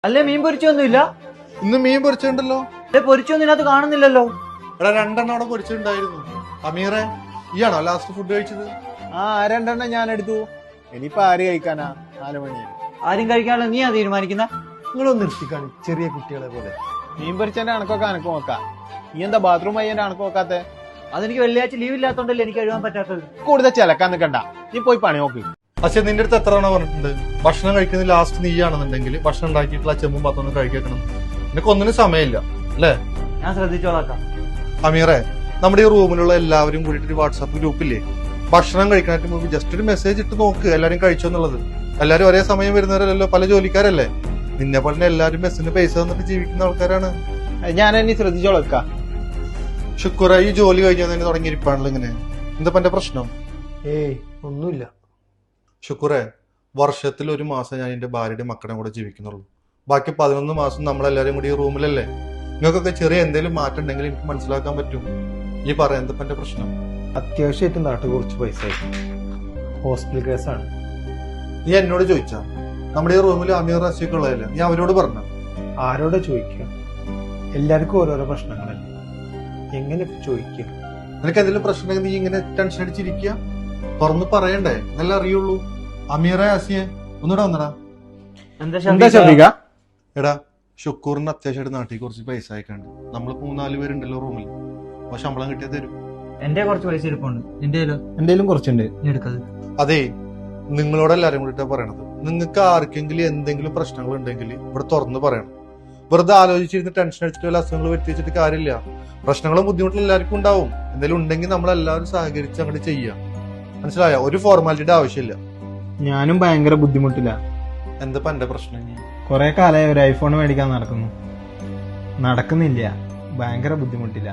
അല്ലേ മീൻ പൊരിച്ചൊന്നുമില്ല? ഇന്ന് മീൻ പൊരിച്ചിട്ടുണ്ടല്ലോ. പൊരിച്ചൊന്നും ഇതിനകത്ത് കാണുന്നില്ലല്ലോ. എടാ 2 അവിടെ പൊരിച്ചിട്ടുണ്ടായിരുന്നു. അമീറെ, ഈയാണോ ലാസ്റ്റ് ഫുഡ് കഴിച്ചത്? ആ 2 ഞാൻ എടുത്തു. ഇനിയിപ്പൊ ആര് കഴിക്കാനാ? 4 മണി. ആരും കഴിക്കാനുള്ള നീയാ തീരുമാനിക്കുന്ന? നിങ്ങളൊന്ന് നിർത്തിക്കാണ് ചെറിയ കുട്ടികളെ പോലെ. മീൻ പൊരിച്ചതിന്റെ കണക്കൊക്കെ അനക്ക് നോക്കാം. നീ എന്താ ബാത്റൂം അയ്യന്റെ കണക്ക് നോക്കാത്തെ? അതെനിക്ക് വെള്ളിയാഴ്ച ലീവ് ഇല്ലാത്തോണ്ടല്ലേ എനിക്ക് കഴുകാൻ പറ്റാത്തത്. കൂടുതൽ ചിലക്കാൻ നിൽക്കണ്ട, നീ പോയി പണി നോക്ക്. പക്ഷെ നിന്റെ അടുത്ത് എത്ര തവണ പറഞ്ഞിട്ടുണ്ട് ഭക്ഷണം കഴിക്കുന്ന ലാസ്റ്റ് നീയാണെന്നുണ്ടെങ്കിൽ ഭക്ഷണം ഉണ്ടാക്കിയിട്ടുള്ള ചെമ്പും പാത്രം കഴിക്കണം. നിനക്ക് ഒന്നിനും സമയമില്ല അല്ലേ? ഞാൻ ശ്രദ്ധിച്ചോളാക്കാം. അമീറെ, നമ്മുടെ ഈ റൂമിലുള്ള എല്ലാവരും കൂടിയിട്ട് ഒരു വാട്സാപ്പ് ഗ്രൂപ്പില്ലേ, ഭക്ഷണം കഴിക്കാനായിട്ട് മുമ്പ് ജസ്റ്റ് ഒരു മെസ്സേജ് ഇട്ട് നോക്ക് എല്ലാരും കഴിച്ചോ എന്നുള്ളത്. എല്ലാരും ഒരേ സമയം വരുന്നവരല്ലോ, പല ജോലിക്കാരല്ലേ. നിന്നെ പോലെ എല്ലാരും മെസ്സിന് പൈസ തന്നിട്ട് ജീവിക്കുന്ന ആൾക്കാരാണ്. ഞാൻ ഇനി ശ്രദ്ധിച്ചോളാം. ശുക്ര, ഈ ജോലി കഴിഞ്ഞാൽ തന്നെ തുടങ്ങിയിരിപ്പാണല്ലോ ഇങ്ങനെ. എന്താ എന്റെ പ്രശ്നം? ഏയ് ഒന്നുമില്ല. ശുക്രേ, വർഷത്തിൽ 1 മാസം ഞാൻ എന്റെ ഭാര്യയുടെ മക്കളുടെ കൂടെ ജീവിക്കുന്നുള്ളൂ. ബാക്കി 11 മാസം നമ്മളെല്ലാരും കൂടി ഈ റൂമിലല്ലേ. നിങ്ങൾക്കൊക്കെ ചെറിയ എന്തെങ്കിലും മാറ്റം ഉണ്ടെങ്കിൽ എനിക്ക് മനസ്സിലാക്കാൻ പറ്റും. ഈ പറയാം, എന്താ എന്റെ പ്രശ്നം? അത്യാവശ്യമായിട്ട് നാട്ടിൽ കുറച്ച് പൈസ ഹോസ്പിറ്റൽ കേസാണ്. നീ എന്നോട് ചോദിച്ചാ? നമ്മുടെ ഈ റൂമിൽ അമീർ റസിയൊക്കെ ഉള്ളതല്ലേ, നീ അവരോട് പറഞ്ഞ? ആരോട് ചോദിക്കുക? എല്ലാവർക്കും ഓരോരോ പ്രശ്നങ്ങളല്ലേ, എങ്ങനെ ചോദിക്കുക? നിനക്ക് എന്തെങ്കിലും പ്രശ്നം നീ ഇങ്ങനെ ടെൻഷൻ അടിച്ചിരിക്കുക? തുറന്ന് പറയണ്ടേ, നല്ല അറിയുള്ളൂ. അമീറെ, അസിയെ ഒന്നുകൂടെ വന്നടാ. എന്താ ഷഫീഖ? എടാ, ഷുക്കൂറിന് അത്യാവശ്യമായിട്ട് നാട്ടിൽ കുറച്ച് പൈസ അയക്കാണ്ട്. നമ്മൾ 3-4 പേരുണ്ടല്ലോ റൂമിൽ. അപ്പൊ ശമ്പളം കിട്ടിയാൽ തരും. എന്റെ കുറച്ച് പൈസ ഇരിപ്പുണ്ട്. എന്റെയിലും കുറച്ചുണ്ട്. അതെ, നിങ്ങളോട് എല്ലാരും കൂടിട്ടാ പറയണത്. നിങ്ങൾക്ക് ആർക്കെങ്കിലും എന്തെങ്കിലും പ്രശ്നങ്ങൾ ഉണ്ടെങ്കിൽ ഇവിടെ തുറന്ന് പറയണം. വെറുതെ ആലോചിച്ചിരുന്ന് ടെൻഷൻ അടിച്ചിട്ട് വല്ല അസുഖങ്ങൾ വരുത്തി വെച്ചിട്ട് കാര്യമില്ല. പ്രശ്നങ്ങളും ബുദ്ധിമുട്ടും എല്ലാവർക്കും ഉണ്ടാവും. എന്തെങ്കിലും ഉണ്ടെങ്കിൽ നമ്മളെല്ലാവരും സഹകരിച്ച് അങ്ങോട്ട് ചെയ്യാം. മനസ്സിലായ? ഒരു ഫോർമാലിറ്റിയുടെ ആവശ്യമില്ല. ഞാനും ഭയങ്കര ബുദ്ധിമുട്ടില്ല. എന്താ എന്റെ പ്രശ്നം? കുറെ കാലമായി ഒരു ഐഫോൺ മേടിക്കാൻ നടക്കുന്നില്ല. ഭയങ്കര ബുദ്ധിമുട്ടില്ല.